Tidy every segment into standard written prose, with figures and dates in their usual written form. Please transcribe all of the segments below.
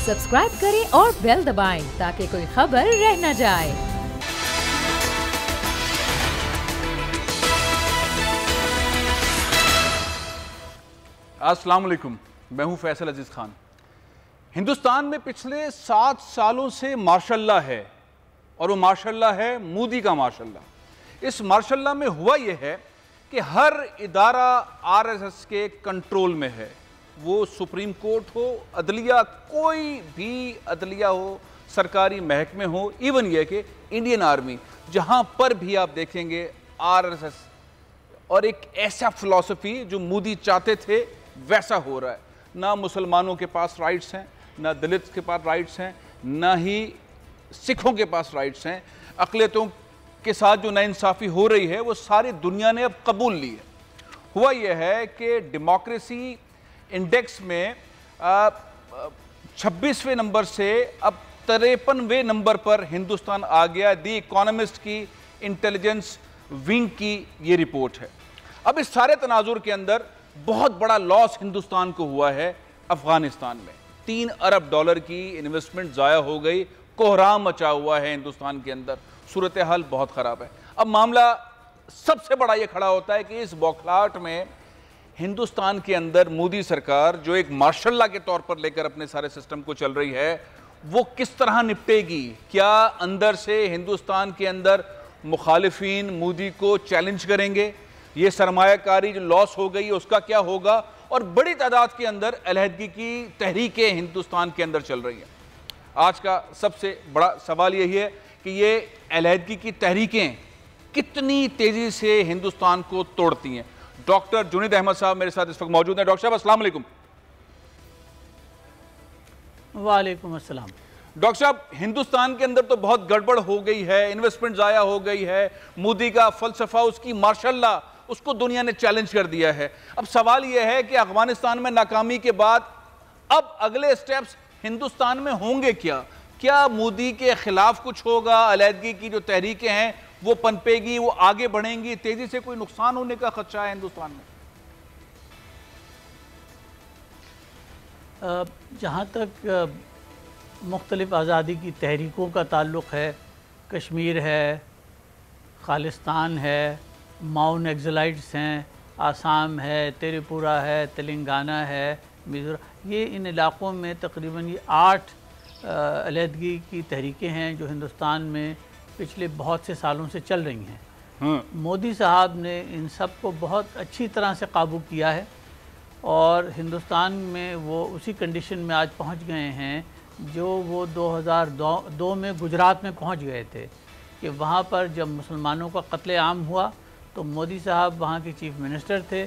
Subscribe करें और bell दबाएं ताकि कोई खबर रह न जाए। अस्सलाम वालेकुम, मैं हूं फैसल अजीज खान। हिंदुस्तान में पिछले 7 सालों से माशाल्लाह है, और वो माशाल्लाह है मोदी का माशाल्लाह। इस माशाल्लाह में हुआ यह है कि हर इदारा आरएसएस के कंट्रोल में है। वो सुप्रीम कोर्ट हो, अदलिया, कोई भी अदलिया हो, सरकारी महकमे हो, इवन यह कि इंडियन आर्मी, जहां पर भी आप देखेंगे आरएसएस और एक ऐसा फिलॉसफी जो मोदी चाहते थे वैसा हो रहा है। ना मुसलमानों के पास राइट्स हैं, ना दलित के पास राइट्स हैं, ना ही सिखों के पास राइट्स हैं। अक़लियतों के साथ जो नाइंसाफ़ी हो रही है वो सारी दुनिया ने अब कबूल ली है। हुआ यह है कि डेमोक्रेसी इंडेक्स में 26वें नंबर से अब 53वें नंबर पर हिंदुस्तान आ गया। दी इकोनॉमिस्ट की इंटेलिजेंस विंग की ये रिपोर्ट है। अब इस सारे तनाजुर के अंदर बहुत बड़ा लॉस हिंदुस्तान को हुआ है अफगानिस्तान में। $3 अरब की इन्वेस्टमेंट ज़ाया हो गई, कोहराम मचा हुआ है हिंदुस्तान के अंदर, सूरत हाल बहुत ख़राब है। अब मामला सबसे बड़ा ये खड़ा होता है कि इस बौखलाहट में हिंदुस्तान के अंदर मोदी सरकार जो एक मार्शल के तौर पर लेकर अपने सारे सिस्टम को चल रही है, वो किस तरह निपटेगी। क्या अंदर से हिंदुस्तान के अंदर मुखालिफिन मोदी को चैलेंज करेंगे, ये सरमायाकारी जो लॉस हो गई उसका क्या होगा, और बड़ी तादाद के अंदर अलहदगी की तहरीकें हिंदुस्तान के अंदर चल रही हैं। आज का सबसे बड़ा सवाल यही है कि ये अलहदगी की तहरीकें कितनी तेज़ी से हिंदुस्तान को तोड़ती हैं। डॉक्टर जुनैद अहमद साहब मेरे साथ इस वक्त मौजूद हैं। डॉक्टर साहब अस्सलाम वालेकुम। वालेकुम अस्सलाम। डॉक्टर साहब, हिंदुस्तान के अंदर तो बहुत गड़बड़ हो गई है, इन्वेस्टमेंट ज़ाया हो गई है, मोदी का फलसफा, उसकी माशाल्लाह, उसको दुनिया ने चैलेंज कर दिया है। अब सवाल यह है कि अफगानिस्तान में नाकामी के बाद अब अगले स्टेप्स हिंदुस्तान में होंगे क्या? क्या मोदी के खिलाफ कुछ होगा? अलहदगी की जो तहरीकें हैं वो पनपेगी, वो आगे बढ़ेंगी, तेजी से कोई नुकसान होने का खदशा है हिंदुस्तान में? जहाँ तक मुख्तलिफ आज़ादी की तहरीकों का ताल्लुक़ है, कश्मीर है, खालिस्तान है, माउन एक्सलाइट्स हैं, आसाम है, त्रिपुरा है, तेलंगाना है, मिज़ोरम, ये इन इलाक़ों में तकरीबन ये 8 अलहदगी की तहरीकें हैं जो हिंदुस्तान में पिछले बहुत से सालों से चल रही हैं। मोदी साहब ने इन सब को बहुत अच्छी तरह से काबू किया है और हिंदुस्तान में वो उसी कंडीशन में आज पहुंच गए हैं जो वो 2002 में गुजरात में पहुंच गए थे कि वहाँ पर जब मुसलमानों का कत्लेआम हुआ तो मोदी साहब वहाँ के चीफ मिनिस्टर थे।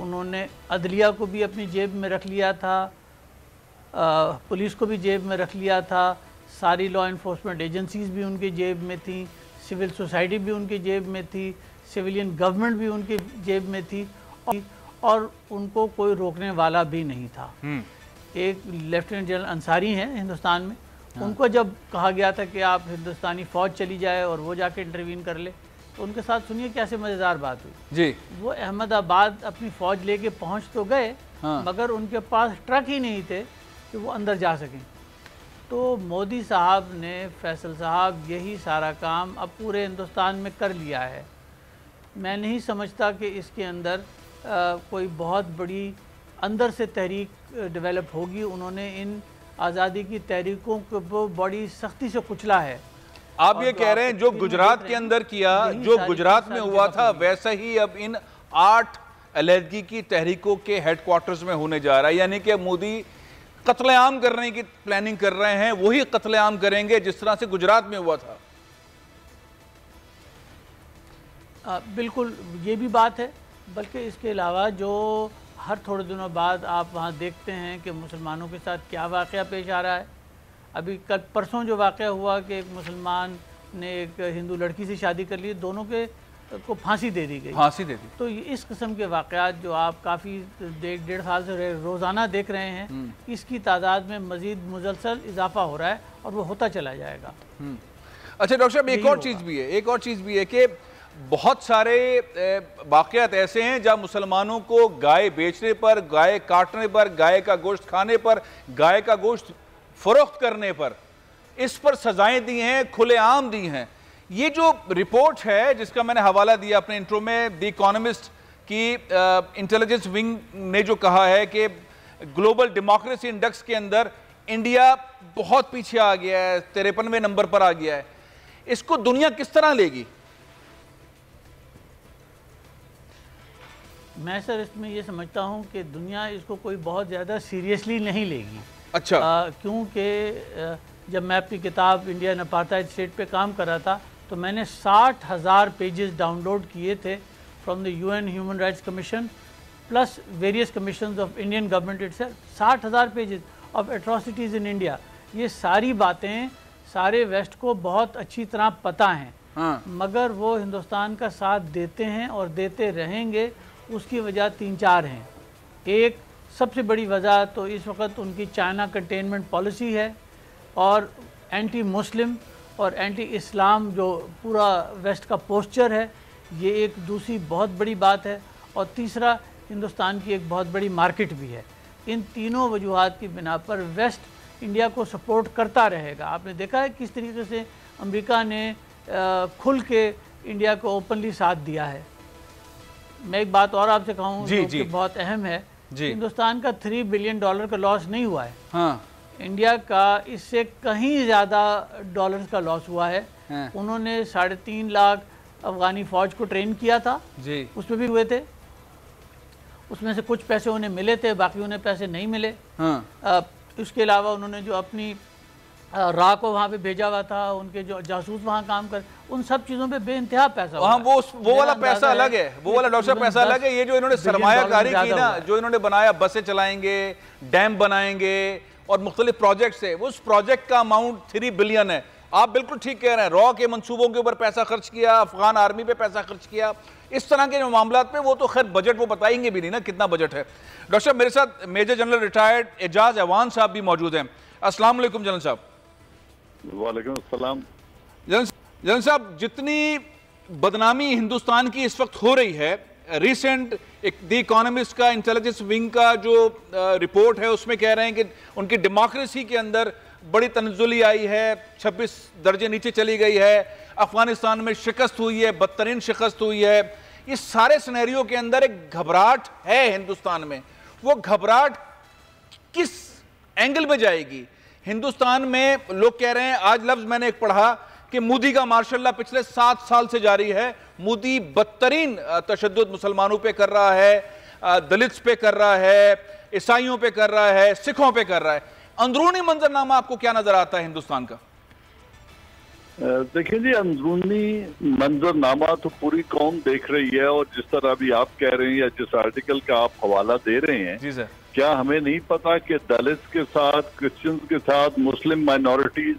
उन्होंने अदलिया को भी अपनी जेब में रख लिया था, पुलिस को भी जेब में रख लिया था, सारी लॉ इन्फोर्समेंट एजेंसीज़ भी उनके जेब में थी, सिविल सोसाइटी भी उनके जेब में थी, सिविलियन गवर्नमेंट भी उनके जेब में थी, और उनको कोई रोकने वाला भी नहीं था। एक लेफ्टिनेंट जनरल अंसारी हैं हिंदुस्तान में, उनको जब कहा गया था कि आप हिंदुस्तानी फ़ौज चली जाए और वो जाके इंटरवीन कर ले, तो उनके साथ सुनिए कैसे मज़ेदार बात हुई जी। वो अहमदाबाद अपनी फ़ौज लेके पहुंच तो गए, मगर उनके पास ट्रक ही नहीं थे कि वो अंदर जा सकें। तो मोदी साहब ने, फैसल साहब, यही सारा काम अब पूरे हिंदुस्तान में कर लिया है। मैं नहीं समझता कि इसके अंदर कोई बहुत बड़ी अंदर से तहरीक डेवलप होगी। उन्होंने इन आज़ादी की तहरीकों को बड़ी सख्ती से कुचला है। आप ये कह रहे हैं जो गुजरात के अंदर किया, जो गुजरात में हुआ था, वैसा ही अब इन 8 अलहदगी की तहरीकों के हेडक्वार्टर्स में होने जा रहा है। यानी कि मोदी कत्लेआम करने की प्लानिंग कर रहे हैं, वही कत्लेआम करेंगे जिस तरह से गुजरात में हुआ था। बिल्कुल ये भी बात है, बल्कि इसके अलावा जो हर थोड़े दिनों बाद आप वहाँ देखते हैं कि मुसलमानों के साथ क्या वाक़या पेश आ रहा है। अभी कल परसों जो वाक़या हुआ कि एक मुसलमान ने एक हिंदू लड़की से शादी कर ली, दोनों के को फांसी दे दी गई, फांसी दे दी। तो इस किस्म के वाक़यात जो आप काफ़ी 1.5 साल से रोज़ाना देख रहे हैं, इसकी तादाद में मज़ीद मुसलसल इजाफा हो रहा है और वो होता चला जाएगा। अच्छा डॉक्टर साहब, एक और चीज़ भी है कि बहुत सारे वाक़यात ऐसे हैं जहाँ मुसलमानों को गाय बेचने पर, गाय काटने पर, गाय का गोश्त खाने पर, गाय का गोश्त फरोख्त करने पर, इस पर सजाएं दी हैं, खुलेआम दी हैं। ये जो रिपोर्ट है जिसका मैंने हवाला दिया अपने इंट्रो में, द इकोनॉमिस्ट की इंटेलिजेंस विंग ने जो कहा है कि ग्लोबल डेमोक्रेसी इंडेक्स के अंदर इंडिया बहुत पीछे आ गया है, 53वें नंबर पर आ गया है, इसको दुनिया किस तरह लेगी? मैं सर इसमें ये समझता हूँ कि दुनिया इसको कोई बहुत ज़्यादा सीरियसली नहीं लेगी। अच्छा। क्योंकि जब मैं अपनी किताब इंडिया एन अपार्थाइड स्टेट पे काम कर रहा था तो मैंने 60,000 पेजेस डाउनलोड किए थे from the UN human rights commission plus various commissions of Indian government itself. 60,000 pages of atrocities in India. ये सारी बातें सारे वेस्ट को बहुत अच्छी तरह पता हैं। हाँ। मगर वो हिंदुस्तान का साथ देते हैं और देते रहेंगे। उसकी वजह 3-4 हैं। एक सबसे बड़ी वजह तो इस वक्त उनकी चाइना कंटेनमेंट पॉलिसी है और एंटी मुस्लिम और एंटी इस्लाम जो पूरा वेस्ट का पोस्चर है, ये एक दूसरी बहुत बड़ी बात है। और तीसरा, हिंदुस्तान की एक बहुत बड़ी मार्केट भी है। इन तीनों वजूहात की बिना पर वेस्ट इंडिया को सपोर्ट करता रहेगा। आपने देखा है किस तरीके से अमेरिका ने खुल के इंडिया को ओपनली साथ दिया है। मैं एक बात और आपसे कहूँ जो कि बहुत अहम है, हिंदुस्तान का $3 बिलियन का लॉस नहीं हुआ है। हाँ। इंडिया का इससे कहीं ज़्यादा डॉलर्स का लॉस हुआ है। हाँ। उन्होंने 3.5 लाख अफगानी फ़ौज को ट्रेन किया था जी। उसमें भी हुए थे, उसमें से कुछ पैसे उन्हें मिले थे, बाकी उन्हें पैसे नहीं मिले। हाँ। उसके अलावा उन्होंने जो अपनी रा को वहाँ पे भेजा हुआ था, उनके जो जासूस वहाँ काम कर, उन सब चीज़ों पे बेइंतहा पैसा हुआ। वो वाला पैसा अलग है, वो वाला डॉक्टर पैसा अलग है। ये जो इन्होंने सरमायाकारी की ना, जो इन्होंने बनाया, बसें चलाएंगे, डैम बनाएंगे और मुख्तलिफ प्रोजेक्ट्स है, उस प्रोजेक्ट का अमाउंट 3 बिलियन है। आप बिल्कुल ठीक कह रहे हैं। रॉ के मंसूबों के ऊपर पैसा खर्च किया, अफगान आर्मी पे पैसा खर्च किया, इस तरह के जो मामला पे वो तो खैर बजट वो बताएंगे भी नहीं ना कितना बजट है। डॉक्टर साहब, मेरे साथ major general retired Ejaz Awan साहब भी मौजूद हैं। अस्सलाम वालेकुम जनरल साहब। वालेकुम अस्सलाम। जनरल साहब, जितनी बदनामी हिंदुस्तान की इस वक्त हो रही है, रिसेंट एक द इकोनॉमिस्ट का इंटेलिजेंस विंग का जो रिपोर्ट है उसमें कह रहे हैं कि उनकी डेमोक्रेसी के अंदर बड़ी तनज़ुली आई है, 26 दर्जे नीचे चली गई है, अफगानिस्तान में शिकस्त हुई है, बदतरीन शिकस्त हुई है। इस सारे सिनेरियो के अंदर एक घबराहट है हिंदुस्तान में। वो घबराहट किस एंगल में जाएगी? हिंदुस्तान में लोग कह रहे हैं, आज लफ्ज मैंने एक पढ़ा कि मोदी का मार्शल्लाह पिछले 7 साल से जारी है। मोदी बदतरीन तशद्दुद मुसलमानों पे कर रहा है, दलित्स पे कर रहा है, ईसाइयों पे कर रहा है, सिखों पे कर रहा है। अंदरूनी मंजरनामा आपको क्या नजर आता है हिंदुस्तान का? देखिए जी, अंदरूनी मंजरनामा तो पूरी कौम देख रही है। और जिस तरह अभी आप कह रहे हैं या जिस आर्टिकल का आप हवाला दे रहे हैं, जी सर, क्या हमें नहीं पता कि दलित्स के साथ, क्रिश्चियंस के साथ, मुस्लिम माइनॉरिटीज,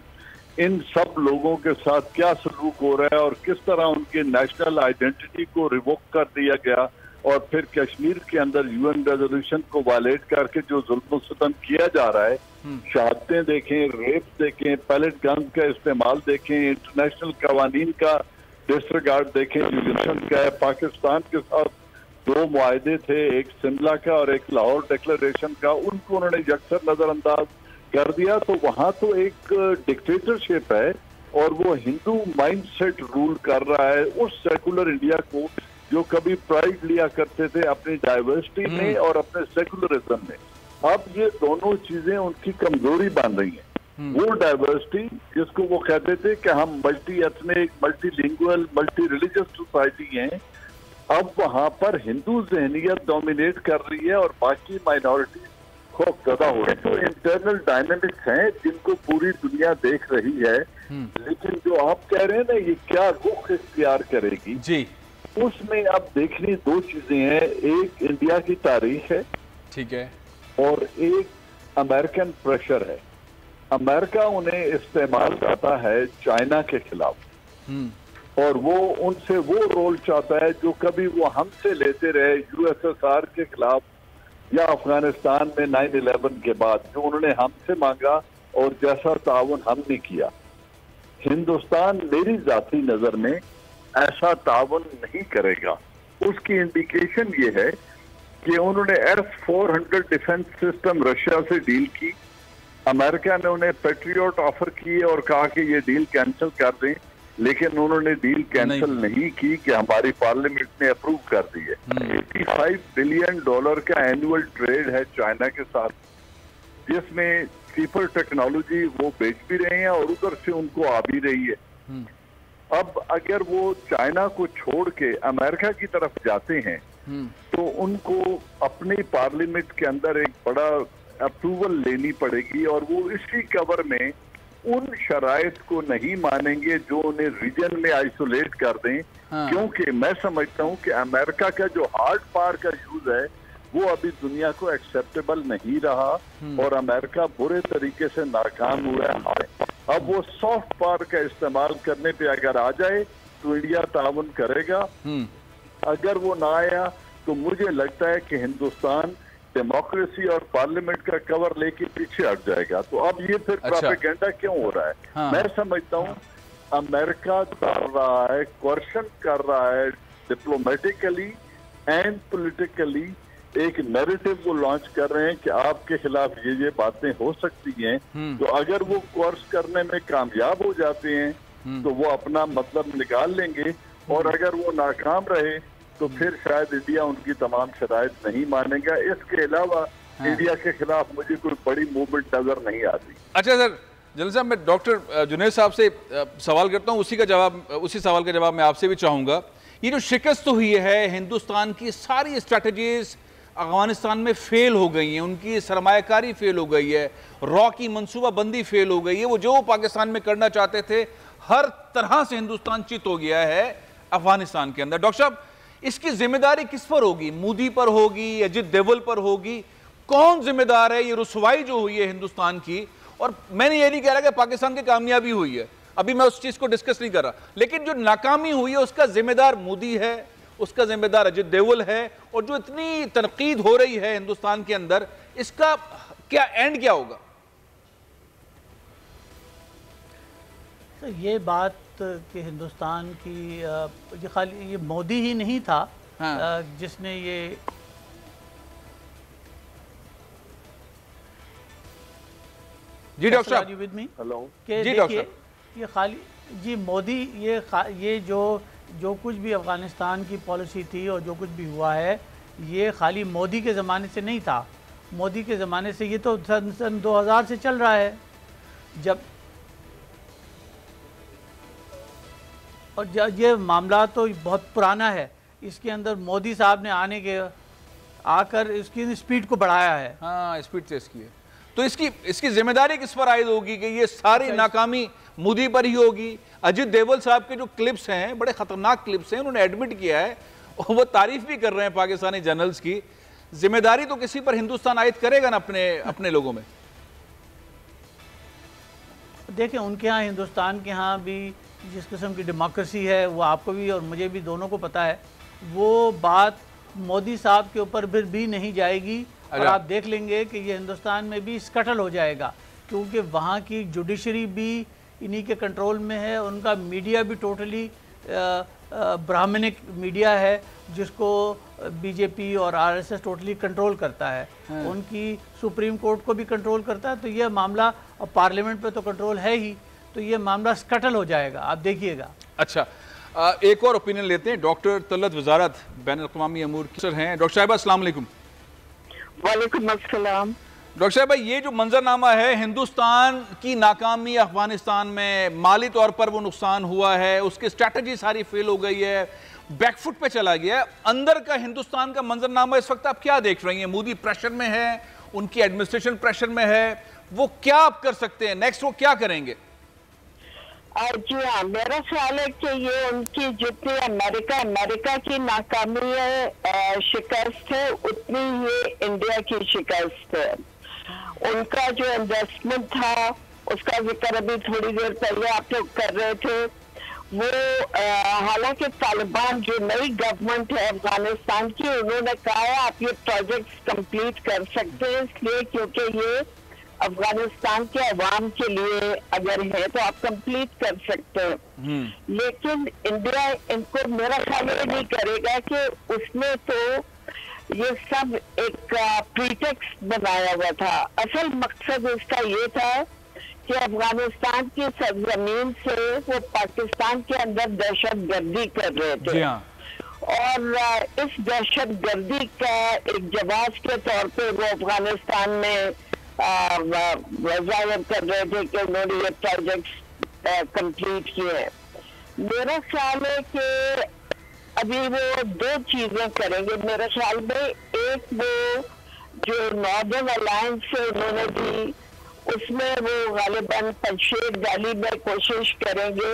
इन सब लोगों के साथ क्या सलूक हो रहा है और किस तरह उनके नेशनल आइडेंटिटी को रिवोक कर दिया गया और फिर कश्मीर के अंदर यूएन रेजोल्यूशन को वायलेट करके जो जुल्म सितम किया जा रहा है, शहादतें देखें, रेप देखें, पैलेट गन्स का इस्तेमाल देखें, इंटरनेशनल कवानीन का डिसरिगार्ड देखें, रेजोल्यूशन का है। पाकिस्तान के साथ 2 मुआहदे थे, एक शिमला का और एक लाहौर डिक्लेरेशन का, उनको उन्होंने यकसर नजरअंदाज कर दिया। तो वहां तो एक डिक्टेटरशिप है और वो हिंदू माइंडसेट रूल कर रहा है उस सेकुलर इंडिया को जो कभी प्राइड लिया करते थे अपनी डाइवर्सिटी में और अपने सेकुलरिज्म में। अब ये दोनों चीजें उनकी कमजोरी बन रही हैं। वो डाइवर्सिटी जिसको वो कहते थे कि हम multi ethnic, multi lingual, multi religious society हैं, अब वहां पर हिंदू जहनियत डोमिनेट कर रही है और बाकी माइनॉरिटी खौफजदा हो रही है। तो इंटरनल डायनामिक्स हैं जिनको पूरी दुनिया देख रही है। लेकिन जो आप कह रहे हैं ना, ये क्या रुख इख्तियार करेगी जी, उसमें अब देखनी 2 चीजें हैं। एक इंडिया की तारीख है, ठीक है, और एक अमेरिकन प्रेशर है। अमेरिका उन्हें इस्तेमाल करता है चाइना के खिलाफ और वो उनसे वो रोल चाहता है जो कभी वो हमसे लेते रहे यूएसएसआर के खिलाफ या अफगानिस्तान में 9/11 के बाद, जो उन्होंने हमसे मांगा और जैसा ताउन हमने किया। हिंदुस्तान मेरी जाती नजर में ऐसा ताउन नहीं करेगा। उसकी इंडिकेशन ये है कि उन्होंने S-400 डिफेंस सिस्टम रशिया से डील की अमेरिका ने उन्हें पेट्रियट ऑफर की और कहा कि ये डील कैंसिल कर दें, लेकिन उन्होंने डील कैंसिल नहीं की कि हमारी पार्लियामेंट ने अप्रूव कर दी है। $85 बिलियन का एनुअल ट्रेड है चाइना के साथ, जिसमें चीपर टेक्नोलॉजी वो बेच भी रहे हैं और उधर से उनको आ भी रही है। अब अगर वो चाइना को छोड़ के अमेरिका की तरफ जाते हैं तो उनको अपनी पार्लियामेंट के अंदर एक बड़ा अप्रूवल लेनी पड़ेगी और वो इसी कवर में उन शराइत को नहीं मानेंगे जो उन्हें रीजन में आइसोलेट कर दें। क्योंकि मैं समझता हूं कि अमेरिका का जो हार्ड पावर का यूज है वो अभी दुनिया को एक्सेप्टेबल नहीं रहा और अमेरिका बुरे तरीके से नाकाम हुआ है। अब वो सॉफ्ट पावर का इस्तेमाल करने पे अगर आ जाए तो इंडिया ताउन करेगा, अगर वो ना आया तो मुझे लगता है कि हिंदुस्तान डेमोक्रेसी और पार्लियामेंट का कवर लेके पीछे हट जाएगा। तो अब ये फिर प्रोपेगेंडा क्यों हो रहा है? मैं समझता हूँ अमेरिका कर रहा है, क्वेश्चन कर रहा है डिप्लोमेटिकली एंड पॉलिटिकली, एक नैरेटिव वो लॉन्च कर रहे हैं कि आपके खिलाफ ये बातें हो सकती हैं। तो अगर वो कोर्स करने में कामयाब हो जाते हैं तो वो अपना मतलब निकाल लेंगे, और अगर वो नाकाम रहे तो फिर शायद इंडिया उनकी तमाम शराइत नहीं मानेगा। इसके अलावा इंडिया के खिलाफ मुझे कोई बड़ी मूवमेंट नजर नहीं आती। अच्छा सर, जनरल साहब मैं डॉक्टर जुनैद साहब से सवाल करता हूँ, उसी सवाल का जवाब मैं आपसे भी चाहूँगा। ये जो शिकस्त हुई है, हिंदुस्तान की सारी स्ट्रैटेजीज अफगानिस्तान में फेल हो गई हैं, उनकी सरमायाकारी फेल हो गई है, रॉ की मनसूबाबंदी फेल हो गई है, वो जो पाकिस्तान में करना चाहते थे हर तरह से हिंदुस्तान चित हो गया है अफगानिस्तान के अंदर। डॉक्टर साहब, इसकी जिम्मेदारी किस पर होगी? मोदी पर होगी, अजित डोवाल पर होगी? कौन जिम्मेदार है ये रुसवाई जो हुई है हिंदुस्तान की? और मैंने ये नहीं कह रहा कि पाकिस्तान की कामयाबी हुई है, अभी मैं उस चीज को डिस्कस नहीं कर रहा, लेकिन जो नाकामी हुई है उसका जिम्मेदार मोदी है, उसका जिम्मेदार अजित डोवाल है, और जो इतनी तनकीद हो रही है हिंदुस्तान के अंदर, इसका क्या एंड क्या होगा? तो ये बात कि हिंदुस्तान की ये खाली ये मोदी ही नहीं था जिसने ये जी डॉक्टर साहब, हेलो जी डॉक्टर साहब, ये खाली जी मोदी ये जो कुछ भी अफगानिस्तान की पॉलिसी थी और जो कुछ भी हुआ है ये खाली मोदी के ज़माने से नहीं था। मोदी के ज़माने से ये तो सन 2000 से चल रहा है, जब और ये मामला तो बहुत पुराना है। इसके अंदर मोदी साहब ने आकर इसकी स्पीड को बढ़ाया है। हाँ, स्पीड से इसकी है। तो इसकी जिम्मेदारी किस पर आयद होगी कि ये सारी नाकामी मोदी पर ही होगी? अजित डोवाल साहब के जो क्लिप्स हैं, बड़े खतरनाक क्लिप्स हैं, उन्होंने एडमिट किया है और वो तारीफ भी कर रहे हैं पाकिस्तानी जर्नल्स की। जिम्मेदारी तो किसी पर हिंदुस्तान आयद करेगा ना अपने लोगों में। देखिए, उनके यहाँ हिंदुस्तान के यहाँ भी जिस किस्म की डेमोक्रेसी है वो आपको भी और मुझे भी दोनों को पता है, वो बात मोदी साहब के ऊपर फिर भी नहीं जाएगी। और आप देख लेंगे कि ये हिंदुस्तान में भी स्कटल हो जाएगा, क्योंकि वहाँ की जुडिशरी भी इन्हीं के कंट्रोल में है, उनका मीडिया भी टोटली ब्राह्मणिक मीडिया है जिसको बीजेपी और आरएसएस टोटली कंट्रोल करता है। उनकी सुप्रीम कोर्ट को भी कंट्रोल करता है। तो ये मामला, और पार्लियामेंट पे तो कंट्रोल है ही, तो ये मामला स्कटल हो जाएगा, आप देखिएगा। अच्छा, एक और ओपिनियन लेते हैं। डॉक्टर तलत वजारत बैनुल-अक़वामी अमूर की सर हैं। डॉक्टर साहिबा अस्सलाम वालेकुम। वालेकुम अस्सलाम। डॉक्टर साहब, ये जो मंजरनामा है, हिंदुस्तान की नाकामी अफगानिस्तान में, माली तौर पर वो नुकसान हुआ है, उसकी स्ट्रैटेजी सारी फेल हो गई है, बैकफुट पे चला गया है। अंदर का हिंदुस्तान का मंजरनामा इस वक्त आप क्या देख रही हैं? मोदी प्रेशर में है, उनकी एडमिनिस्ट्रेशन प्रेशर में है, वो क्या आप कर सकते हैं? नेक्स्ट वो क्या करेंगे? जी हाँ, मेरा ख्याल है कि ये उनकी जितनी अमेरिका की नाकामी है, शिकस्त है, उतनी ही इंडिया की शिकस्त है। उनका जो इन्वेस्टमेंट था उसका जिक्र अभी थोड़ी देर पहले आप लोग कर रहे थे। वो हालांकि तालिबान जो नई गवर्नमेंट है अफगानिस्तान की, उन्होंने कहा है आप ये प्रोजेक्ट्स कंप्लीट कर सकते हैं, इसलिए क्योंकि ये अफगानिस्तान के अवाम के लिए अगर है तो आप कंप्लीट कर सकते हैं। लेकिन इंडिया इनको, मेरा ख्याल ये नहीं करेगा कि उसमें तो ये सब एक प्रीटेक्स्ट बनाया हुआ था। असल मकसद इसका ये था कि अफगानिस्तान की सरजमीन से वो पाकिस्तान के अंदर दहशत गर्दी कर रहे थे। जी हाँ। और इस दहशत गर्दी का एक जवाब के तौर पे वो अफगानिस्तान में वजाहत कर रहे थे कि उन्होंने ये प्रोजेक्ट कंप्लीट किए। मेरा ख्याल है कि अभी वो दो चीजें करेंगे मेरे ख्याल में। एक, वो जो नॉर्दर्न अलायंस से उन्होंने दी, उसमें वो गालिबन पंशेर वैली में कोशिश करेंगे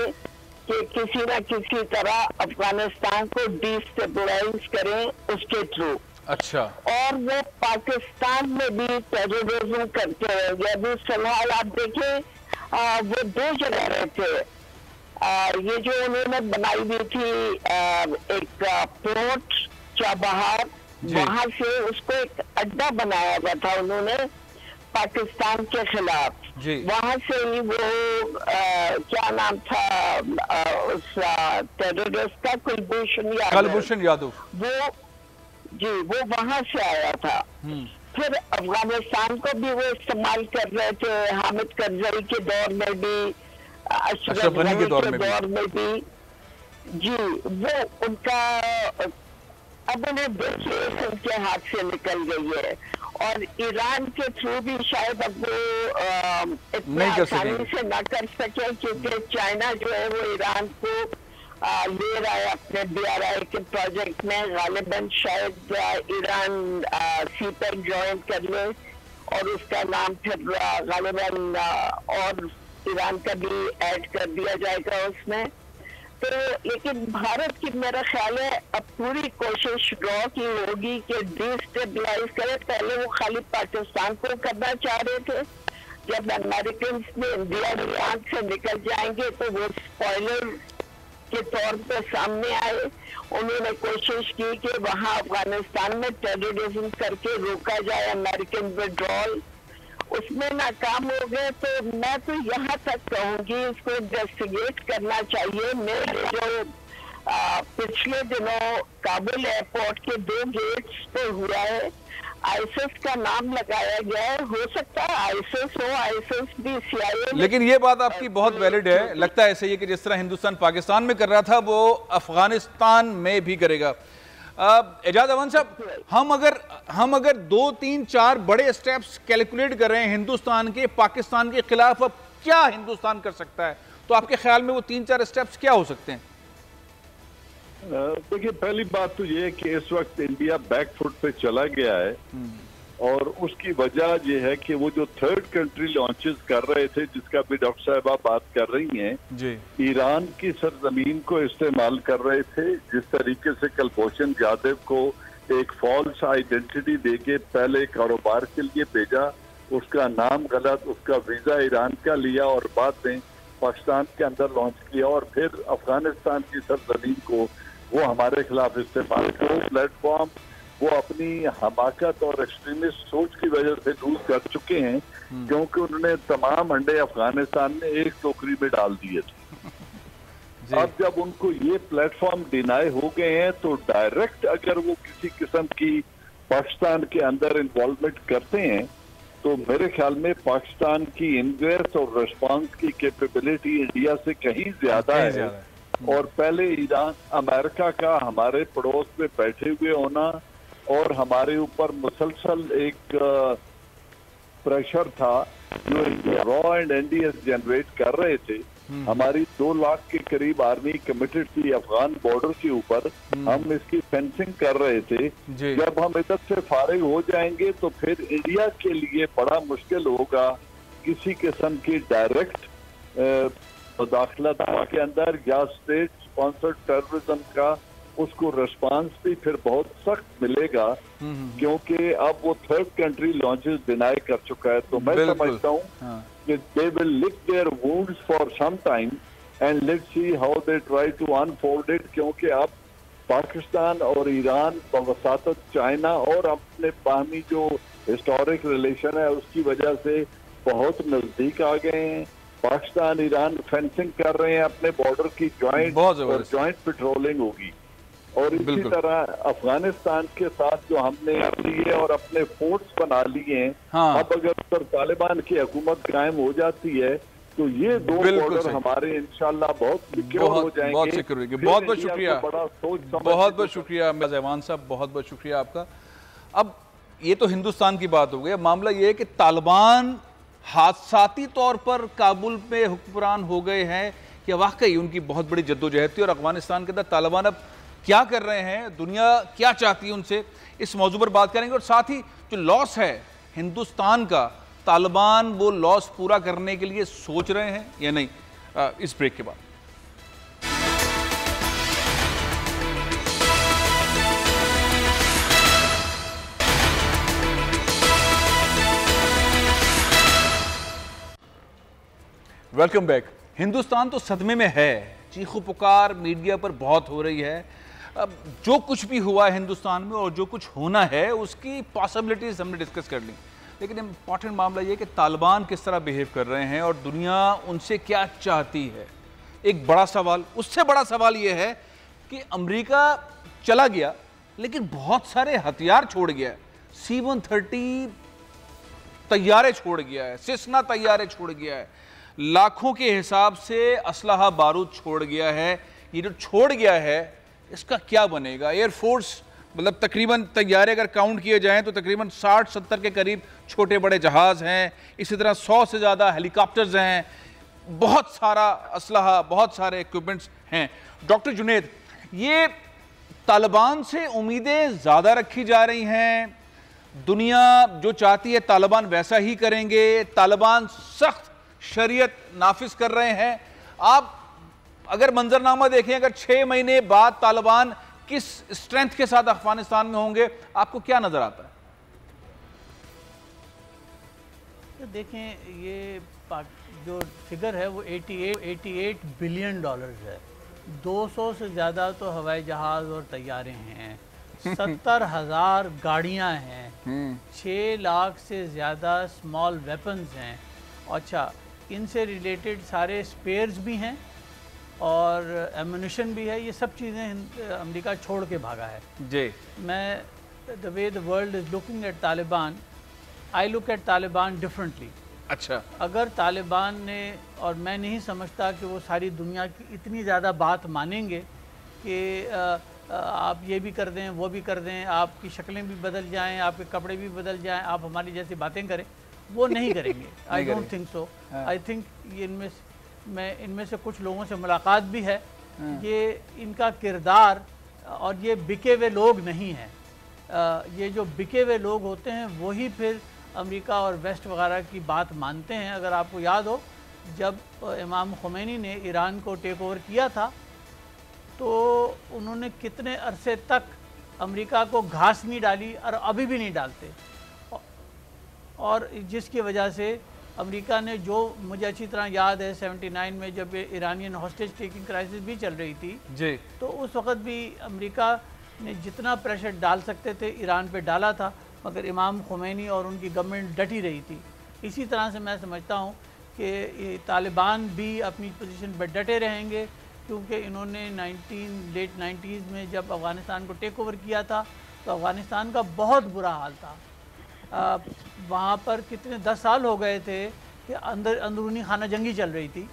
कि किसी न किसी तरह अफगानिस्तान को डिस्टेबलाइज करें उसके थ्रू। अच्छा। और वो पाकिस्तान में भी टेररिज्म करते रहेंगे। अभी फिलहाल आप देखें वो दो जगह रहते। ये जो उन्होंने बनाई हुई थी एक पोर्ट चाबहार, वहां से उसको एक अड्डा बनाया हुआ था उन्होंने पाकिस्तान के खिलाफ। वहां से ही वो क्या नाम था उस टेररिस्ट का, कुलभूषण यादव, वो वहां से आया था। फिर अफगानिस्तान को भी वो इस्तेमाल कर रहे थे, हामिद करजई के दौर में भी, अशरफ गनी के दौर में भी। जी, वो उनका अब उन्हें देखिए उनके हाथ से निकल गई है। और ईरान के थ्रू भी शायद अब वो इतनी आसानी से ना कर सके, क्योंकि चाइना जो है वो ईरान को ले रहा है अपने BRI के प्रोजेक्ट में। गालिबन शायद ईरान सीपेक ज्वाइन कर ले और उसका नाम फिर गालिबन और ईरान का भी ऐड कर दिया जाएगा उसमें। तो लेकिन भारत की मेरा ख्याल है अब पूरी कोशिश रॉ की होगी कि डिस्टेबलाइज करे। पहले वो खाली पाकिस्तान को करना चाह रहे थे। जब अमेरिकन ने इंडिया ईरान से निकल जाएंगे तो वो स्पॉइलर के तौर पे सामने आए। उन्होंने कोशिश की कि वहां अफगानिस्तान में टेररिज्म करके रोका जाए अमेरिकन विड्रॉल, उसमें नाकाम हो गए। तो मैं तो यहाँ तक कहूंगी इसको इन्वेस्टिगेट करना चाहिए। मेरे जो पिछले दिनों काबुल एयरपोर्ट के 2 गेट्स पे हुआ है, आईसिस का नाम लगाया गया है। हो सकता है आईसिस हो, आईसिस भी CIA। लेकिन ये बात आपकी बहुत वैलिड है। लगता है ऐसे ही कि जिस तरह हिंदुस्तान पाकिस्तान में कर रहा था वो अफगानिस्तान में भी करेगा। एजाज अवन साहब, हम अगर 2, 3, 4 बड़े स्टेप्स कैलकुलेट कर रहे हैं हिंदुस्तान के पाकिस्तान के खिलाफ, अब क्या हिंदुस्तान कर सकता है, तो आपके ख्याल में वो 3-4 स्टेप्स क्या हो सकते हैं? देखिए, पहली बात तो ये है कि इस वक्त इंडिया बैकफुट पे चला गया है और उसकी वजह ये है कि वो जो थर्ड कंट्री लॉन्चेस कर रहे थे, जिसका भी डॉक्टर साहबा बात कर रही हैं, ईरान की सरजमीन को इस्तेमाल कर रहे थे। जिस तरीके से कुलभूषण यादव को एक फॉल्स आइडेंटिटी देके पहले कारोबार के लिए भेजा, उसका नाम गलत, उसका वीजा ईरान का लिया और बाद में पाकिस्तान के अंदर लॉन्च किया और फिर अफगानिस्तान की सरजमीन को वो हमारे खिलाफ इस्तेमाल किया। वो प्लेटफॉर्म वो अपनी हमाकत और एक्सट्रीमिस्ट सोच की वजह से लूज कर चुके हैं, क्योंकि उन्होंने तमाम अंडे अफगानिस्तान में एक टोकरी में डाल दिए थे। अब जब उनको ये प्लेटफॉर्म डिनाई हो गए हैं तो डायरेक्ट अगर वो किसी किस्म की पाकिस्तान के अंदर इन्वॉल्वमेंट करते हैं तो मेरे ख्याल में पाकिस्तान की इन्वेस्ट और रिस्पांस की कैपेबिलिटी इंडिया से कहीं ज्यादा है। और पहले ईरान, अमेरिका का हमारे पड़ोस में बैठे हुए होना और हमारे ऊपर मुसलसल एक प्रेशर था जो रॉ एंड NDS जनरेट कर रहे थे। हमारी 2 लाख के करीब आर्मी कमिटेड थी अफगान बॉर्डर के ऊपर, हम इसकी फेंसिंग कर रहे थे। जब हम इधर से फारिग हो जाएंगे तो फिर इंडिया के लिए बड़ा मुश्किल होगा किसी किस्म की डायरेक्ट मुदाखलत के अंदर या स्टेट स्पॉन्सर्ड टेररिज्म का उसको रिस्पांस भी फिर बहुत सख्त मिलेगा, क्योंकि अब वो थर्ड कंट्री लॉन्चेस डिनाई कर चुका है। तो मैं समझता हूँ कि they will lick their wounds for some time and let's see how they try to unfold it, क्योंकि अब पाकिस्तान और ईरान बवसातत चाइना और अपने बाहमी जो हिस्टोरिक रिलेशन है उसकी वजह से बहुत नजदीक आ गए हैं। पाकिस्तान ईरान फेंसिंग कर रहे हैं अपने बॉर्डर की, जॉइंट पेट्रोलिंग होगी। और इसी तरह अफगानिस्तान के साथ जो हमने लिए और अपने फोर्स बना लिए हैं, हाँ। अब अगर सर तालिबान की हुकूमत कायम हो जाती है तो ये दो बॉर्डर हमारे इंशाल्लाह बहुत सिक्योर हो जाएंगे। बहुत सिक्योर होंगे। बहुत बहुत शुक्रिया, बहुत बहुत शुक्रिया ज़ैवान साहब, बहुत बहुत शुक्रिया आपका। अब ये तो हिंदुस्तान की बात हो गई। अब मामला ये है कि तालिबान हादसाती तौर पर काबुल में हुक्मरान हो गए हैं या वाकई उनकी बहुत बड़ी जद्दोजहद थी, और अफगानिस्तान के अंदर तालिबान अब क्या कर रहे हैं, दुनिया क्या चाहती है उनसे, इस मौजू पर बात करेंगे। और साथ ही जो लॉस है हिंदुस्तान का, तालिबान वो लॉस पूरा करने के लिए सोच रहे हैं या नहीं, इस ब्रेक के बाद। Welcome back. हिंदुस्तान तो सदमे में है, चीखो पुकार मीडिया पर बहुत हो रही है। अब जो कुछ भी हुआ है हिंदुस्तान में और जो कुछ होना है उसकी पॉसिबिलिटीज हमने डिस्कस कर ली, लेकिन इंपॉर्टेंट मामला ये कि तालिबान किस तरह बिहेव कर रहे हैं और दुनिया उनसे क्या चाहती है। एक बड़ा सवाल, उससे बड़ा सवाल ये है कि अमेरिका चला गया लेकिन बहुत सारे हथियार छोड़ गया है। C-130 तैयारे छोड़ गया है, सेस्ना तैयारे छोड़ गया है, लाखों के हिसाब से असलहा बारूद छोड़ गया है। ये जो छोड़ गया है इसका क्या बनेगा? एयरफोर्स मतलब तकरीबन तैयारे अगर काउंट किए जाएं तो तकरीबन 60-70 के करीब छोटे बड़े जहाज़ हैं, इसी तरह 100 से ज़्यादा हेलीकॉप्टर्स हैं, बहुत सारा असलहा, बहुत सारे इक्विपमेंट्स हैं। डॉक्टर जुनेद, ये तालिबान से उम्मीदें ज़्यादा रखी जा रही हैं, दुनिया जो चाहती है तालिबान वैसा ही करेंगे, तालिबान सख्त शरीयत नाफिज कर रहे हैं। आप अगर मंजरनामा देखें, अगर 6 महीने बाद तालिबान किस स्ट्रेंथ के साथ अफगानिस्तान में होंगे, आपको क्या नजर आता है? तो देखें, ये जो फिगर है वो 88 बिलियन डॉलर्स है। 200 से ज़्यादा तो हवाई जहाज़ और तैयारे हैं, 70,000 गाड़ियां हैं, 6 लाख से ज़्यादा स्मॉल वेपन्स हैं। अच्छा, इनसे रिलेटेड सारे स्पेयर्स भी हैं और एमुनिशन भी है। ये सब चीज़ें अमेरिका छोड़ के भागा है जी। मैं the way the world is looking at Taliban, I look at Taliban differently. अच्छा, अगर तालिबान ने, और मैं नहीं समझता कि वो सारी दुनिया की इतनी ज़्यादा बात मानेंगे कि आप ये भी कर दें, वो भी कर दें, आपकी शक्लें भी बदल जाएं, आपके कपड़े भी बदल जाएं, आप हमारी जैसी बातें करें, वो नहीं करेंगे। I don't think so. I think ये इनमें से कुछ लोगों से मुलाकात भी है, ये इनका किरदार, और ये बिके हुए लोग नहीं हैं। ये जो बिके हुए लोग होते हैं वही फिर अमेरिका और वेस्ट वगैरह की बात मानते हैं। अगर आपको याद हो, जब इमाम खुमैनी ने ईरान को टेक ओवर किया था तो उन्होंने कितने अरसे तक अमेरिका को घास नहीं डाली और अभी भी नहीं डालते, और जिसकी वजह से अमेरिका ने, जो मुझे अच्छी तरह याद है 79 में जब ईरानियन हॉस्टेज टेकिंग क्राइसिस भी चल रही थी जी, तो उस वक़्त भी अमेरिका ने जितना प्रेशर डाल सकते थे ईरान पे डाला था, मगर इमाम खुमैनी और उनकी गवर्नमेंट डटी रही थी। इसी तरह से मैं समझता हूँ कि तालिबान भी अपनी पोजीशन पर डटे रहेंगे, क्योंकि इन्होंने लेट 90s में जब अफ़गानिस्तान को टेक ओवर किया था तो अफ़गानिस्तान का बहुत बुरा हाल था। वहाँ पर कितने 10 साल हो गए थे कि अंदरूनी खाना जंगी चल रही थी,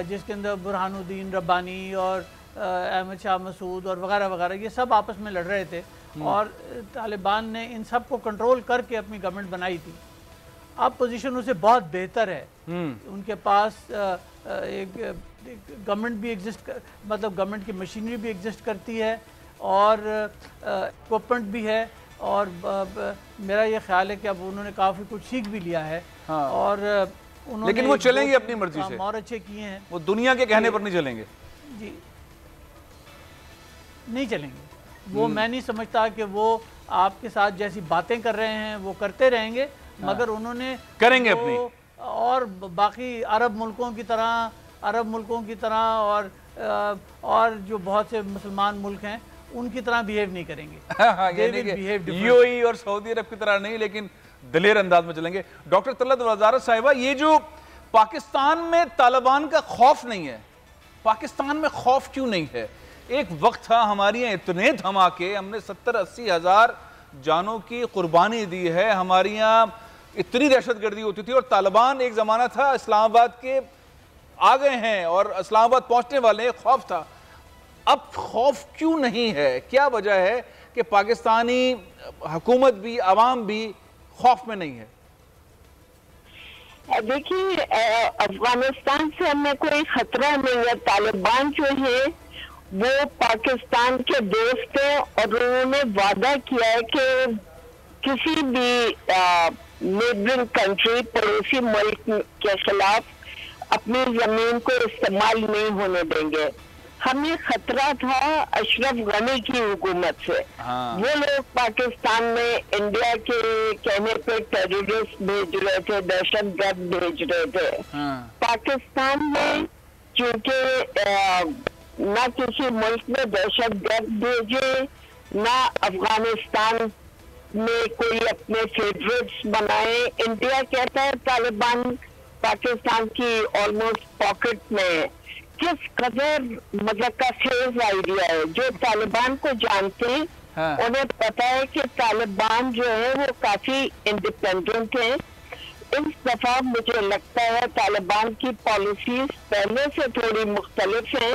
जिसके अंदर बुरहानुद्दीन रब्बानी और अहमद शाह मसूद और वगैरह वगैरह ये सब आपस में लड़ रहे थे, और तालिबान ने इन सब को कंट्रोल करके अपनी गवर्नमेंट बनाई थी। अब पोजीशन उसे बहुत बेहतर है, उनके पास एक गवर्नमेंट भी मतलब गवर्नमेंट की मशीनरी भी एग्जिस्ट करती है और इक्विपमेंट भी है, और मेरा ये ख्याल है कि अब उन्होंने काफ़ी कुछ सीख भी लिया है। हाँ। और उन्होंने, लेकिन वो चलेंगे अपनी मर्जी से, और अच्छे किए हैं, वो दुनिया के कहने पर नहीं चलेंगे जी, नहीं चलेंगे वो। मैं नहीं समझता कि वो आपके साथ जैसी बातें कर रहे हैं वो करते रहेंगे। हाँ। मगर उन्होंने करेंगे अपनी, और बाकी अरब मुल्कों की तरह और जो बहुत से मुसलमान मुल्क हैं उनकी तरह बिहेव नहीं करेंगे। हाँ, यूएई और सऊदी अरब की तरह नहीं, लेकिन दिलेर अंदाज में चलेंगे। डॉक्टर तलत वज़ारत साहिबा, ये जो पाकिस्तान में तालिबान का खौफ नहीं है, पाकिस्तान में खौफ क्यों नहीं है? एक वक्त था हमारे यहाँ इतने धमाके, हमने 70-80 हज़ार जानों की कुर्बानी दी है, हमारे यहाँ इतनी दहशतगर्दी होती थी, और तालिबान एक ज़माना था इस्लामाबाद के आ गए हैं और इस्लामाबाद पहुंचने वाले हैं, खौफ था। अब खौफ क्यों नहीं है? क्या वजह है कि पाकिस्तानी हुकूमत भी आवाम भी खौफ में नहीं है? देखिए, अफगानिस्तान से हमें कोई खतरा नहीं है। तालिबान जो है वो पाकिस्तान के दोस्त हैं और उन्होंने वादा किया है कि किसी भी नेबरिंग कंट्री, पड़ोसी मुल्क के खिलाफ अपनी जमीन को इस्तेमाल नहीं होने देंगे। हमें खतरा था अशरफ गनी की हुकूमत से। वो लोग पाकिस्तान में इंडिया के कहने पे टेररिस्ट भेज रहे थे, दहशतगर्द भेज रहे थे। पाकिस्तान में चूंकि ना किसी मुल्क में दहशतगर्द भेजे, ना अफगानिस्तान में कोई अपने फेवरेट्स बनाए। इंडिया कहता है तालिबान पाकिस्तान की ऑलमोस्ट पॉकेट में है। किस कदर मतलब का खेज आइडिया है। जो तालिबान को जानते हैं उन्हें पता है कि तालिबान जो है वो काफी इंडिपेंडेंट है। इस दफा मुझे लगता है तालिबान की पॉलिसीज पहले से थोड़ी मुख्तलिफ है,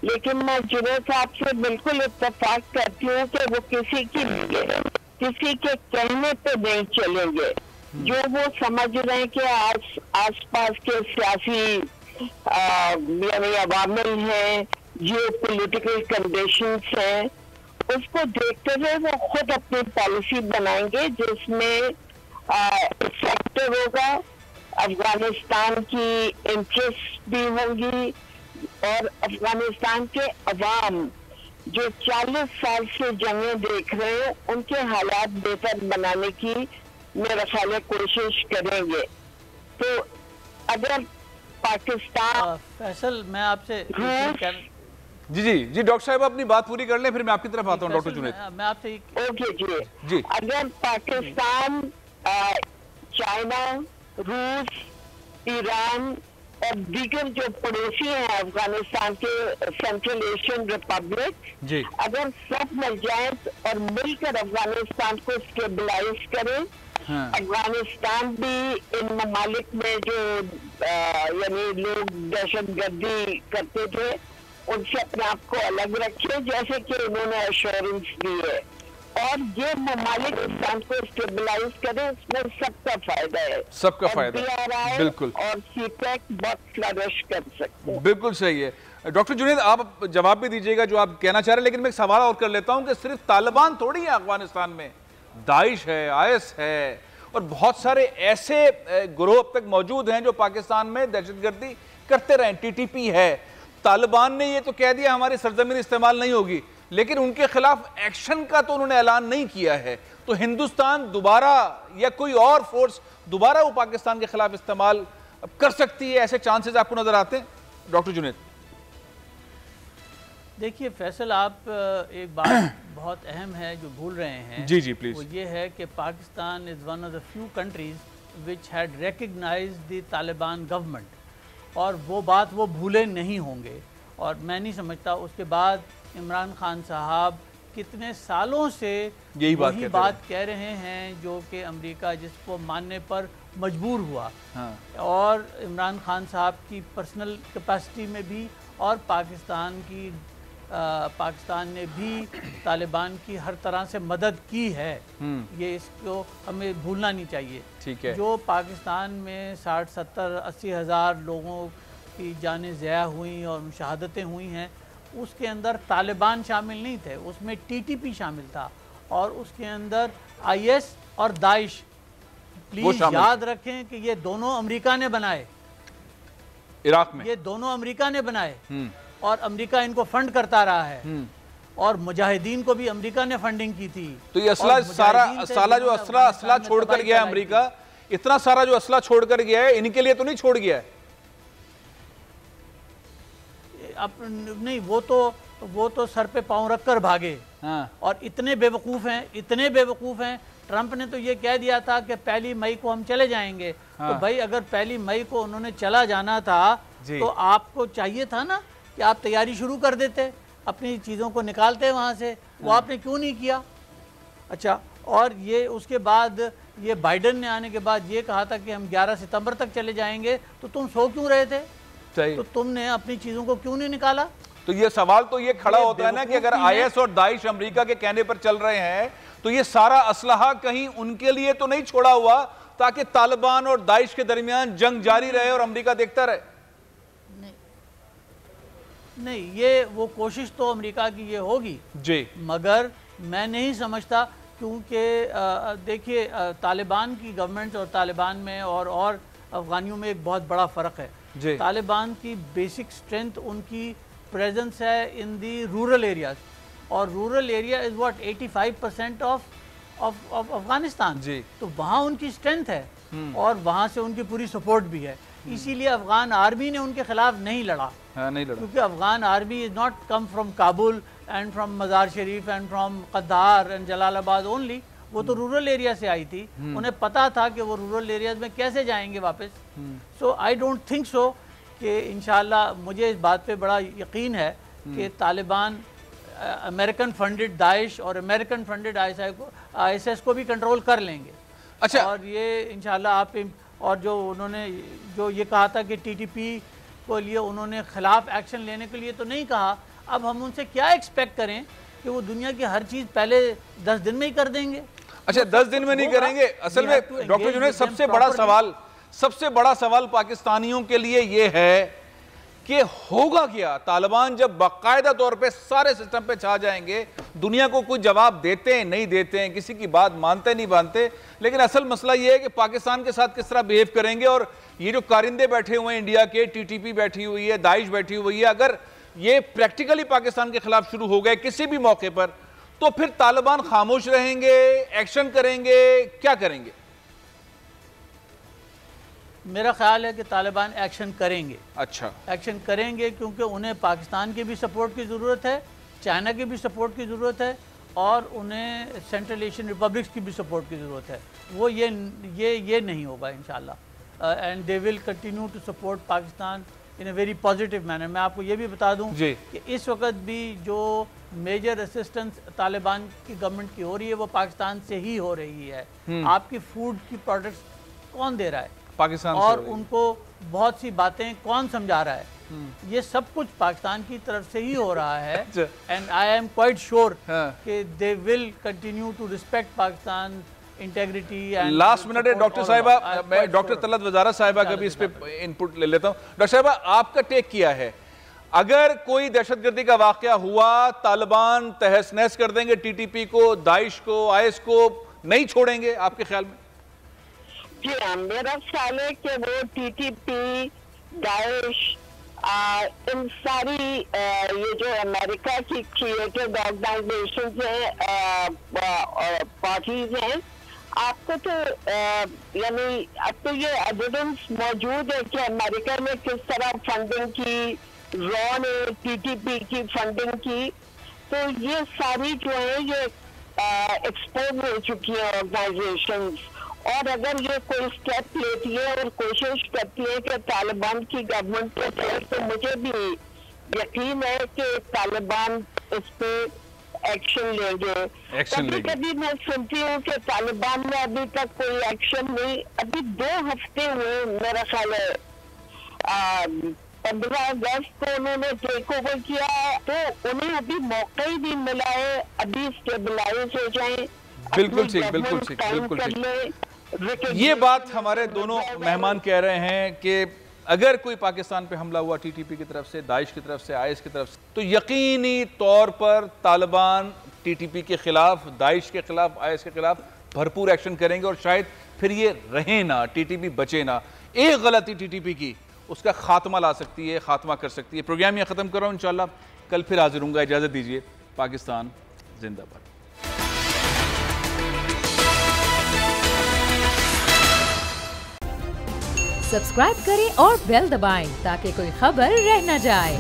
लेकिन मैं जुनैद साहब से बिल्कुल इत्तेफाक करती हूँ कि वो किसी के कहने पे नहीं चलेंगे। जो वो समझ रहे हैं कि आस पास के सियासी यानी अवामिल हैं, जियो पोलिटिकल कंडीशंस हैं, उसको देखते हुए वो खुद अपनी पॉलिसी बनाएंगे जिसमें फैक्टर होगा, अफगानिस्तान की इंटरेस्ट भी होंगी और अफगानिस्तान के अवाम जो 40 साल से जंगें देख रहे हैं उनके हालात बेहतर बनाने की मेरा ख्याल है कोशिश करेंगे। तो अगर पाकिस्तान फैसल, मैं आपसे जी डॉक्टर साहब अपनी बात पूरी कर लें, फिर मैं आपकी तरफ आता हूँ। डॉक्टर जुनैद, मैं आपसे ओके जी, अगर पाकिस्तान, चाइना, रूस, ईरान और दीगर जो पड़ोसी हैं अफगानिस्तान के, सेंट्रल एशियन रिपब्लिक, अगर सब मिल जाए और मिलकर अफगानिस्तान को स्टेबलाइज करें, अफगानिस्तान भी इन ममालिक में जो यानी लोग दहशतगर्दी करते थे उनसे अपने आप को अलग रखे, जैसे कि उन्होंने एश्योरेंस दी है, और ये ममालिक इस्लाम को स्टेबलाइज करे, इसमें सबका फायदा है, सबका फायदा, बिल्कुल, और सीपैक बहुत फ्लरिश कर सकते हैं। बिल्कुल सही है। डॉक्टर जुनैद, आप जवाब भी दीजिएगा जो आप कहना चाह रहे हैं, लेकिन मैं एक सवाल और कर लेता हूं कि सिर्फ तालिबान थोड़ी है अफगानिस्तान में, दाइश है, आईएस है, और बहुत सारे ऐसे गिरोह अब तक मौजूद हैं जो पाकिस्तान में दहशतगर्दी करते रहे। टीटीपी है, तालिबान ने ये तो कह दिया हमारी सरजमीन इस्तेमाल नहीं होगी, लेकिन उनके खिलाफ एक्शन का तो उन्होंने ऐलान नहीं किया है। तो हिंदुस्तान दोबारा या कोई और फोर्स दोबारा वो पाकिस्तान के खिलाफ इस्तेमाल कर सकती है, ऐसे चांसेस आपको नजर आते हैं? डॉक्टर जुनैद, देखिए फैसल, आप एक बात बहुत अहम है जो भूल रहे हैं। जी प्लीज। वो ये है कि Pakistan is one of the few countries which had recognised the Taliban government, और वो बात वो भूले नहीं होंगे। और मैं नहीं समझता उसके बाद इमरान खान साहब कितने सालों से वही बात कह रहे हैं जो कि अमेरिका जिसको मानने पर मजबूर हुआ। और इमरान खान साहब की पर्सनल कैपेसिटी में भी और पाकिस्तान ने भी तालिबान की हर तरह से मदद की है, ये इसको हमें भूलना नहीं चाहिए। ठीक है। जो पाकिस्तान में 60, 70, 80 हज़ार लोगों की जानें ज़ाया हुई और मुशाहदतें हुई हैं, उसके अंदर तालिबान शामिल नहीं थे, उसमें टीटीपी शामिल था, और उसके अंदर आईएस और दाइश। प्लीज़ याद रखें कि ये दोनों अमेरिका ने बनाए, इराक में ये दोनों अमेरिका ने बनाए, और अमेरिका इनको फंड करता रहा है, और मुजाहिदीन को भी अमेरिका ने फंडिंग की थी। तो ये साला जो असला छोड़कर गया है अमेरिका, इतना सारा जो असला छोड़कर गया है, इनके लिए तो नहीं छोड़ गया है? नहीं, वो तो सर पे पांव रखकर भागे। और इतने बेवकूफ़ हैं, ट्रंप ने तो ये कह दिया था कि 1 मई को हम चले जाएंगे। तो भाई अगर 1 मई को उन्होंने चला जाना था तो आपको चाहिए था ना कि आप तैयारी शुरू कर देते। अपनी चीज़ों को निकालते वहाँ से, वो आपने क्यों नहीं किया? अच्छा, और ये उसके बाद ये बाइडन ने आने के बाद ये कहा था कि हम 11 सितंबर तक चले जाएंगे, तो तुम सो क्यों रहे थे? सही। तो तुमने अपनी चीज़ों को क्यों नहीं निकाला? तो ये सवाल तो ये खड़ा होता है ना कि अगर आईएस और दाइश अमेरिका के कहने पर चल रहे हैं तो ये सारा असलहा कहीं उनके लिए तो नहीं छोड़ा हुआ ताकि तालिबान और दाइश के दरमियान जंग जारी रहे और अमेरिका देखता रहे? नहीं, ये वो कोशिश तो अमेरिका की ये होगी जी, मगर मैं नहीं समझता, क्योंकि देखिए तालिबान की गवर्नमेंट और तालिबान में और अफगानियों में एक बहुत बड़ा फ़र्क है। तालिबान की बेसिक स्ट्रेंथ उनकी प्रेजेंस है इन दी रूरल एरियाज, और rural area is what 85% of Afghanistan. तो वहाँ उनकी स्ट्रेंथ है और वहाँ से उनकी पूरी सपोर्ट भी है। इसीलिए अफगान आर्मी ने उनके खिलाफ नहीं लड़ा, क्योंकि Afghan army is not come from Kabul and from Mazar Sharif and from Kandahar and Jalalabad only. वो तो रूरल एरिया से आई थी, उन्हें पता था कि वो रूरल एरियाज में कैसे जाएंगे वापस। सो आई डोंट थिंक सो कि इंशाल्लाह, मुझे इस बात पे बड़ा यकीन है कि तालिबान अमेरिकन फंडेड दाइश और अमेरिकन फंडेड आईएसआईएस को भी कंट्रोल कर लेंगे। अच्छा, और ये इंशाल्लाह आप, और जो उन्होंने जो ये कहा था कि टीटीपी को लिए उन्होंने खिलाफ एक्शन लेने के लिए तो नहीं कहा, अब हम उनसे क्या एक्सपेक्ट करें कि वो दुनिया की हर चीज़ पहले 10 दिन में ही कर देंगे? अच्छा, 10 दिन में नहीं करेंगे। असल में डॉक्टर जुनैद, सबसे बड़ा सवाल पाकिस्तानियों के लिए ये है कि होगा क्या? तालिबान जब बाकायदा तौर पे सारे सिस्टम पे छा जाएंगे, दुनिया को कोई जवाब देते हैं नहीं देते हैं, किसी की बात मानते नहीं मानते, लेकिन असल मसला ये है कि पाकिस्तान के साथ किस तरह बिहेव करेंगे। और ये जो कारिंदे बैठे हुए हैं इंडिया के, टीटीपी बैठी हुई है, दाइश बैठी हुई है, अगर ये प्रैक्टिकली पाकिस्तान के खिलाफ शुरू हो गए किसी भी मौके पर, तो फिर तालिबान खामोश रहेंगे, एक्शन करेंगे, क्या करेंगे? मेरा ख्याल है कि तालिबान एक्शन करेंगे। अच्छा, एक्शन करेंगे, क्योंकि उन्हें पाकिस्तान की भी सपोर्ट की ज़रूरत है, चाइना की भी सपोर्ट की ज़रूरत है, और उन्हें सेंट्रल एशियन रिपब्लिक्स की भी सपोर्ट की ज़रूरत है। वो ये नहीं होगा इंशाल्लाह, and they will continue to support Pakistan in a very positive manner. मैं आपको ये भी बता दूं कि इस वक्त भी जो मेजर असिस्टेंस तालिबान की गवर्नमेंट की हो रही है वो पाकिस्तान से ही हो रही है। आपकी फूड की प्रोडक्ट्स कौन दे रहा है? पाकिस्तान, और उनको बहुत सी बातें कौन समझा रहा है? ये सब कुछ पाकिस्तान की तरफ से ही हो रहा है। And I am quite sure कि they will continue to respect Pakistan integrity. Last minute है डॉक्टर साहिबा, मैं डॉक्टर तलत वजारा साहिबा का भी इस पे इनपुट ले लेता हूँ। डॉक्टर साहिबा, आपका टेक किया है, अगर कोई दहशतगर्दी का वाकया हुआ, तालिबान तहस नहस कर देंगे टीटीपी को, दाइश को, आईएस को नहीं छोड़ेंगे आपके ख्याल में? जी हाँ, मेरा ख्याल है कि वो टीटीपी, दाइश, इन सारी ये जो अमेरिका की क्रिएटेड ऑर्गेनाइजेशन हैं, पार्टीज हैं, आपको तो यानी अब तो ये एविडेंस मौजूद है कि अमेरिका ने किस तरह फंडिंग की, रॉ ने टीटीपी की फंडिंग की। तो ये सारी जो है ये एक्सपोज हो चुकी है ऑर्गेनाइजेशंस, और अगर ये कोई स्टेप लेती है और कोशिश करती है कि तालिबान की गवर्नमेंट के तहत, तो मुझे भी यकीन है कि तालिबान इस पे एक्शन लेंगे। कभी मैं सुनती हूँ कि तालिबान ने अभी तक कोई एक्शन नहीं, अभी 2 हफ्ते हुए मेरा ख्याल है, 15 अगस्त को उन्होंने टेक ओवर किया, तो उन्हें अभी मौका ही नहीं मिला है अभी स्टेबलाइज हो जाए। बिल्कुल ठीक, बिल्कुल ठीक, बिल्कुल ठीक। ये बात हमारे दोनों मेहमान कह रहे हैं कि अगर कोई पाकिस्तान पे हमला हुआ टीटीपी की तरफ से, दाइश की तरफ से, आईएस की तरफ से, तो यकीनी तौर पर तालिबान टीटीपी के खिलाफ, दाइश के खिलाफ, आईएस के खिलाफ भरपूर एक्शन करेंगे, और शायद फिर ये रहे ना, टीटीपी बचे ना। एक गलती टीटीपी की उसका खात्मा ला सकती है, खात्मा कर सकती है। प्रोग्राम यहाँ ख़त्म कर रहा हूँ, इंशाल्लाह कल फिर हाजिर हूँगा। इजाज़त दीजिए। पाकिस्तान जिंदाबाद। सब्सक्राइब करें और बेल दबाएं ताकि कोई खबर रह न जाए।